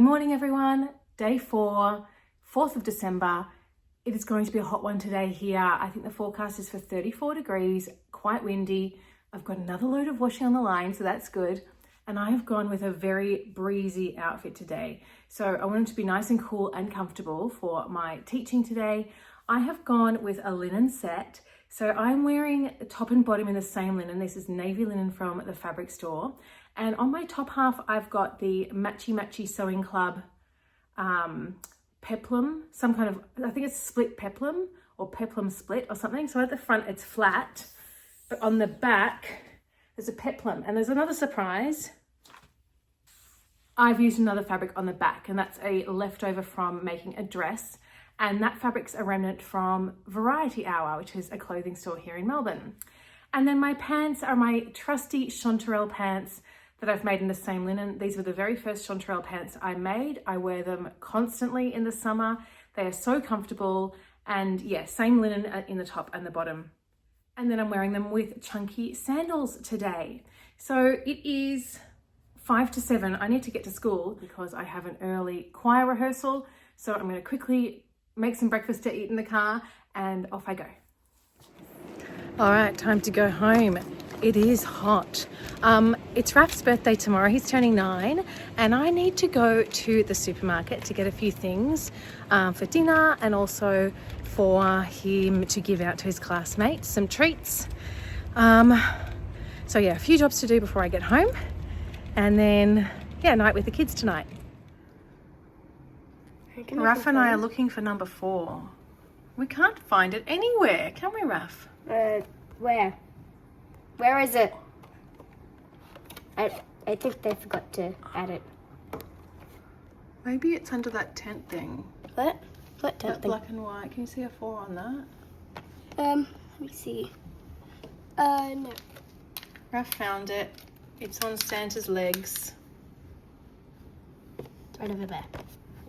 morning everyone, day 4, 4th of December. It is going to be a hot one today here. I think the forecast is for 34 degrees, quite windy. I've got another load of washing on the line, so that's good. And I have gone with a very breezy outfit today. So I wanted to be nice and cool and comfortable for my teaching today. I have gone with a linen set. So I'm wearing top and bottom in the same linen. This is navy linen from the fabric store. And on my top half, I've got the Matchy Sewing Club Peplum, some kind of, I think it's split peplum or peplum split or something. So at the front, it's flat, but on the back, there's a peplum. And there's another surprise. I've used another fabric on the back, and that's a leftover from making a dress. And that fabric's a remnant from Variety Hour, which is a clothing store here in Melbourne. And then my pants are my trusty Chanterelle pants that I've made in the same linen. These were the very first Chanterelle pants I made. I wear them constantly in the summer. They are so comfortable, and yeah, same linen in the top and the bottom. And then I'm wearing them with chunky sandals today. So it is 5 to 7. I need to get to school because I have an early choir rehearsal. So I'm gonna quickly make some breakfast to eat in the car and off I go. All right, time to go home. It is hot. It's Raf's birthday tomorrow. He's turning 9, and I need to go to the supermarket to get a few things for dinner, and also for him to give out to his classmates some treats. So yeah, a few jobs to do before I get home, and then yeah, night with the kids tonight. Raf and I are looking for number 4. We can't find it anywhere, can we, Raf? Where? Where is it? I think they forgot to add it. Maybe it's under that tent thing. What? What tent that thing? Black and white. Can you see a 4 on that? Let me see. No. Raf found it. It's on Santa's legs. It's right over there.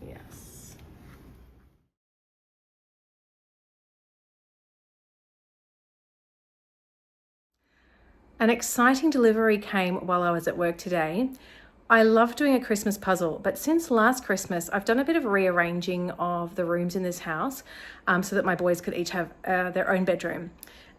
Yes. An exciting delivery came while I was at work today. I love doing a Christmas puzzle, but since last Christmas, I've done a bit of rearranging of the rooms in this house so that my boys could each have their own bedroom.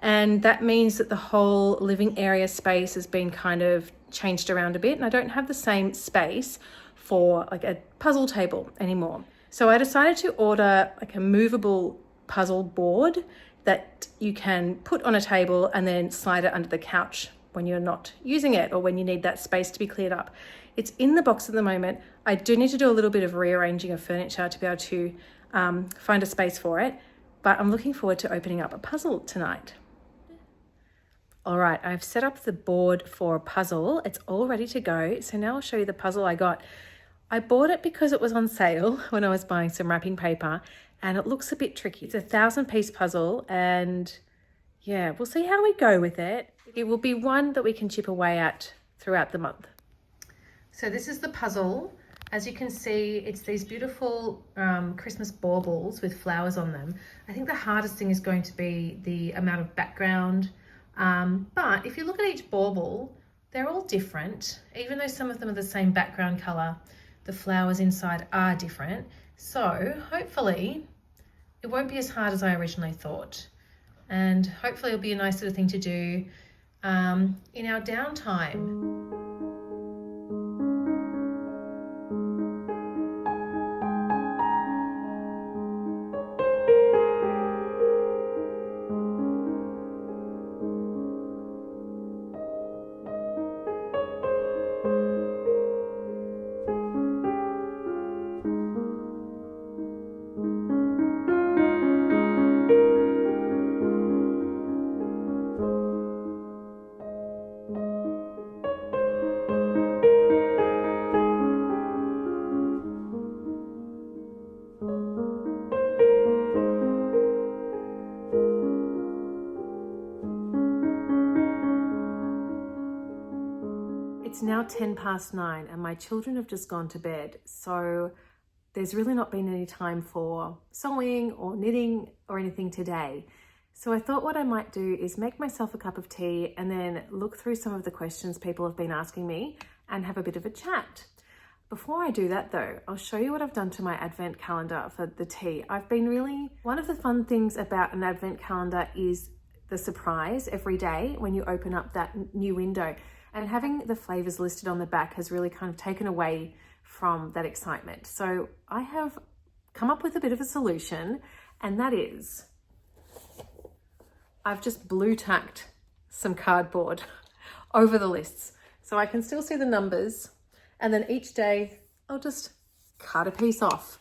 And that means that the whole living area space has been kind of changed around a bit, and I don't have the same space for like a puzzle table anymore. So I decided to order like a movable puzzle board that you can put on a table and then slide it under the couch when you're not using it or when you need that space to be cleared up. It's in the box at the moment. I do need to do a little bit of rearranging of furniture to be able to find a space for it, but I'm looking forward to opening up a puzzle tonight. All right, I've set up the board for a puzzle. It's all ready to go. So now I'll show you the puzzle I got. I bought it because it was on sale when I was buying some wrapping paper, and it looks a bit tricky. It's a 1,000-piece puzzle, and yeah, we'll see how we go with it. It will be one that we can chip away at throughout the month. So this is the puzzle. As you can see, it's these beautiful Christmas baubles with flowers on them. I think the hardest thing is going to be the amount of background. But if you look at each bauble, they're all different. Even though some of them are the same background color, the flowers inside are different. So hopefully it won't be as hard as I originally thought. And hopefully it'll be a nice little thing to do in our downtime. It's now 9:10 and my children have just gone to bed. So there's really not been any time for sewing or knitting or anything today. So I thought what I might do is make myself a cup of tea and then look through some of the questions people have been asking me and have a bit of a chat. Before I do that though, I'll show you what I've done to my advent calendar for the tea. One of the fun things about an advent calendar is the surprise every day when you open up that new window, and having the flavors listed on the back has really kind of taken away from that excitement. So I have come up with a bit of a solution, and that is I've just blue tacked some cardboard over the lists so I can still see the numbers, and then each day I'll just cut a piece off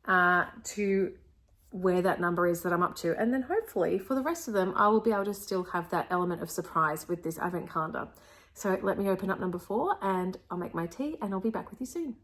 to where that number is that I'm up to, and then hopefully for the rest of them I will be able to still have that element of surprise with this advent calendar. So let me open up number 4 and I'll make my tea and I'll be back with you soon.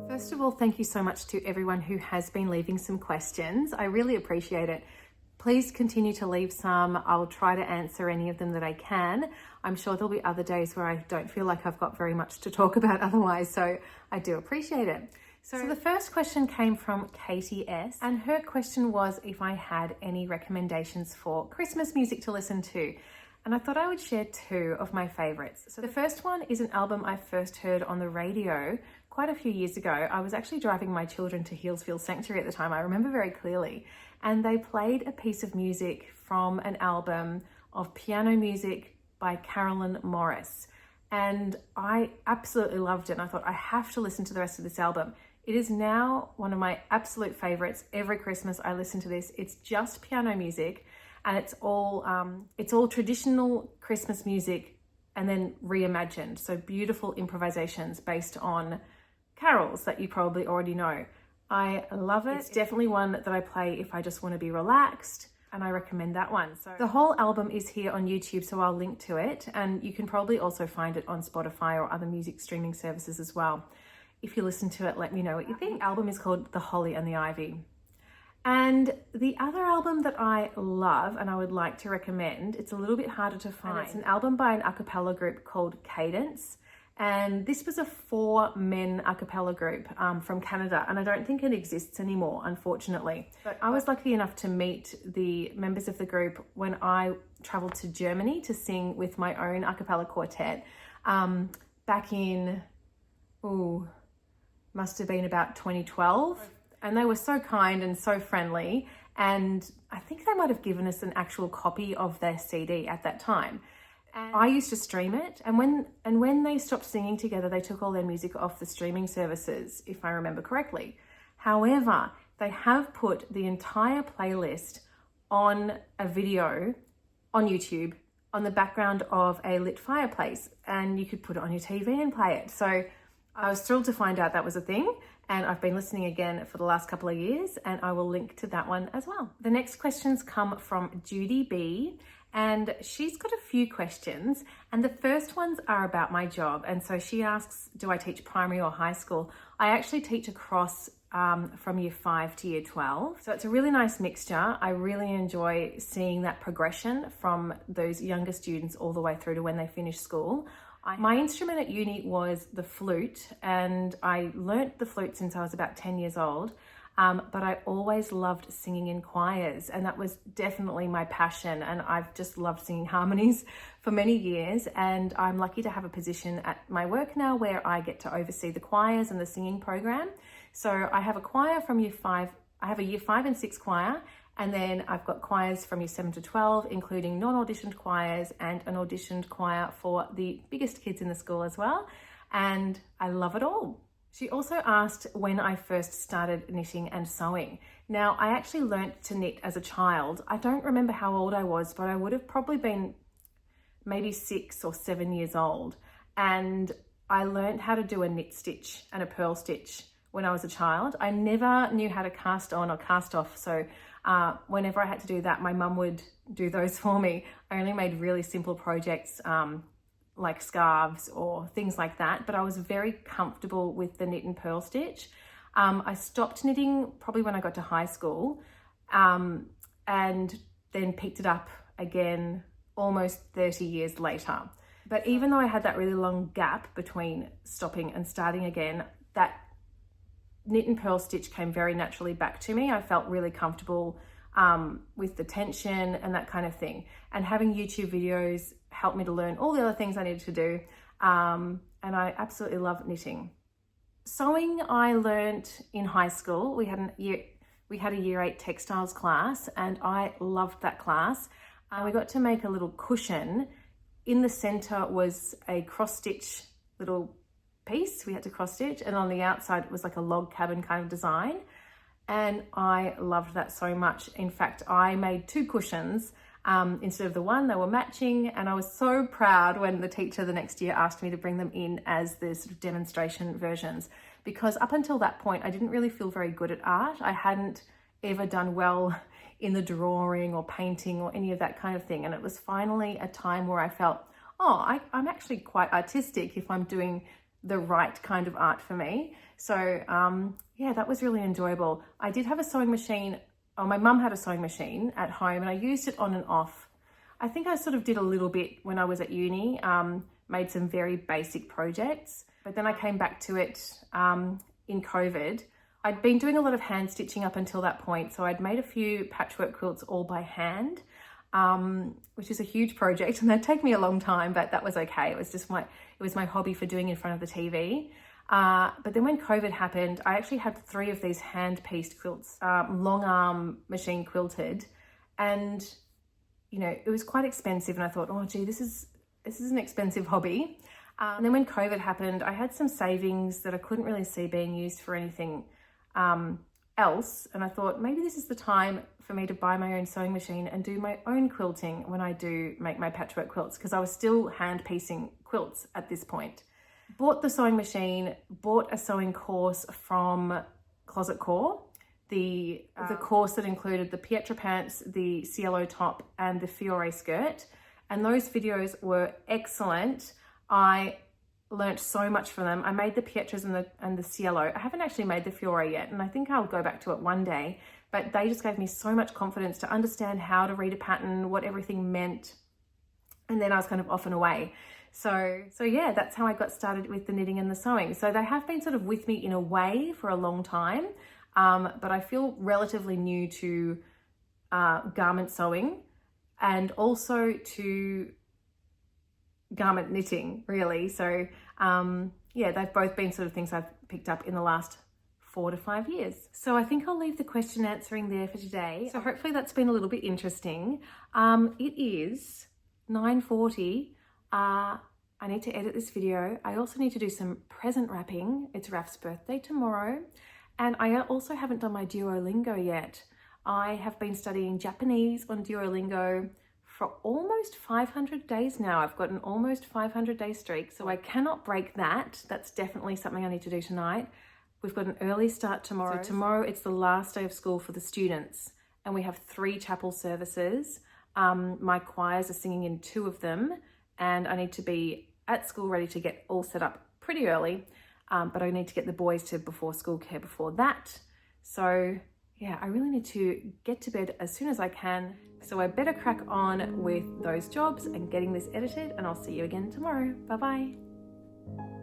First of all, thank you so much to everyone who has been leaving some questions. I really appreciate it. Please continue to leave some. I'll try to answer any of them that I can. I'm sure there'll be other days where I don't feel like I've got very much to talk about otherwise, so I do appreciate it. So the first question came from Katie S, and her question was if I had any recommendations for Christmas music to listen to. And I thought I would share 2 of my favorites. So the first one is an album I first heard on the radio quite a few years ago. I was actually driving my children to Healesville Sanctuary at the time. I remember very clearly. And they played a piece of music from an album of piano music by Carolyn Morris. And I absolutely loved it. And I thought I have to listen to the rest of this album. It is now one of my absolute favorites. Every Christmas I listen to this. It's just piano music. And it's all traditional Christmas music and then reimagined. So beautiful improvisations based on carols that you probably already know. I love it. It's definitely one that I play if I just want to be relaxed, and I recommend that one. So the whole album is here on YouTube, so I'll link to it, and you can probably also find it on Spotify or other music streaming services as well. If you listen to it, let me know what you think. The album is called The Holly and the Ivy. And the other album that I love and I would like to recommend, it's a little bit harder to find. And it's an album by an a cappella group called Cadence. And this was a 4-men a cappella group from Canada. And I don't think it exists anymore, unfortunately. But I was lucky enough to meet the members of the group when I traveled to Germany to sing with my own a cappella quartet back in, must have been about 2012. And they were so kind and so friendly. And I think they might have given us an actual copy of their CD at that time. And I used to stream it. And when they stopped singing together, they took all their music off the streaming services, if I remember correctly. However, they have put the entire playlist on a video on YouTube on the background of a lit fireplace. And you could put it on your TV and play it. So I was thrilled to find out that was a thing. And I've been listening again for the last couple of years, and I will link to that one as well. The next questions come from Judy B, and she's got a few questions, and the first ones are about my job. And so she asks, do I teach primary or high school? I actually teach across from year 5 to year 12. So it's a really nice mixture. I really enjoy seeing that progression from those younger students all the way through to when they finish school. My instrument at uni was the flute, and I learnt the flute since I was about 10 years old, but I always loved singing in choirs, and that was definitely my passion, and I've just loved singing harmonies for many years, and I'm lucky to have a position at my work now where I get to oversee the choirs and the singing program. So I have a choir from year 5, I have a year 5 and 6 choir, and then I've got choirs from year 7 to 12, including non-auditioned choirs and an auditioned choir for the biggest kids in the school as well. And I love it all. She also asked when I first started knitting and sewing. Now, I actually learnt to knit as a child. I don't remember how old I was, but I would have probably been maybe 6 or 7 years old. And I learned how to do a knit stitch and a purl stitch when I was a child. I never knew how to cast on or cast off. So whenever I had to do that, my mum would do those for me. I only made really simple projects like scarves or things like that, but I was very comfortable with the knit and purl stitch. I stopped knitting probably when I got to high school, and then picked it up again almost 30 years later. But even though I had that really long gap between stopping and starting again, that knit and purl stitch came very naturally back to me. I felt really comfortable with the tension and that kind of thing. And having YouTube videos helped me to learn all the other things I needed to do. And I absolutely love knitting. Sewing I learnt in high school. We had a year 8 textiles class, and I loved that class. We got to make a little cushion. In the center was a cross stitch little piece we had to cross stitch, and on the outside it was like a log cabin kind of design, and I loved that so much. In fact, I made 2 cushions instead of the one. They were matching, and I was so proud when the teacher the next year asked me to bring them in as the sort of demonstration versions, because up until that point I didn't really feel very good at art. I hadn't ever done well in the drawing or painting or any of that kind of thing, and it was finally a time where I felt, oh, I'm actually quite artistic if I'm doing the right kind of art for me. So yeah, that was really enjoyable. I did have a sewing machine, or my mum had a sewing machine at home, and I used it on and off. I think I sort of did a little bit when I was at uni, made some very basic projects, but then I came back to it in COVID. I'd been doing a lot of hand stitching up until that point, so I'd made a few patchwork quilts all by hand, which is a huge project, and they'd take me a long time, but that was okay. It was just my hobby for doing in front of the TV. But then when COVID happened, I actually had 3 of these hand-pieced quilts, long arm machine quilted, and you know, it was quite expensive, and I thought, oh gee, this is an expensive hobby. And then when COVID happened, I had some savings that I couldn't really see being used for anything else, and I thought maybe this is the time for me to buy my own sewing machine and do my own quilting when I do make my patchwork quilts, because I was still hand piecing quilts at this point. Bought the sewing machine, bought a sewing course from Closet Core, the course that included the Pietra pants, the Cielo top, and the Fiore skirt, and those videos were excellent. I learnt so much from them. I made the Pietras and the Cielo. I haven't actually made the Fiore yet, and I think I'll go back to it one day, but they just gave me so much confidence to understand how to read a pattern, what everything meant, and then I was kind of off and away. So yeah, that's how I got started with the knitting and the sewing. So they have been sort of with me in a way for a long time, but I feel relatively new to garment sewing and also to garment knitting, really. So yeah, they've both been sort of things I've picked up in the last 4 to 5 years. So I think I'll leave the question answering there for today. So hopefully that's been a little bit interesting. It is 9:40. I need to edit this video. I also need to do some present wrapping. It's Raf's birthday tomorrow. And I also haven't done my Duolingo yet. I have been studying Japanese on Duolingo for almost 500 days now. I've got an almost 500-day streak, so I cannot break that. That's definitely something I need to do tonight. We've got an early start tomorrow. So tomorrow it's the last day of school for the students, and we have 3 chapel services. My choirs are singing in 2 of them, and I need to be at school ready to get all set up pretty early, but I need to get the boys to before school care before that. So yeah, I really need to get to bed as soon as I can. So I better crack on with those jobs and getting this edited, and I'll see you again tomorrow. Bye-bye.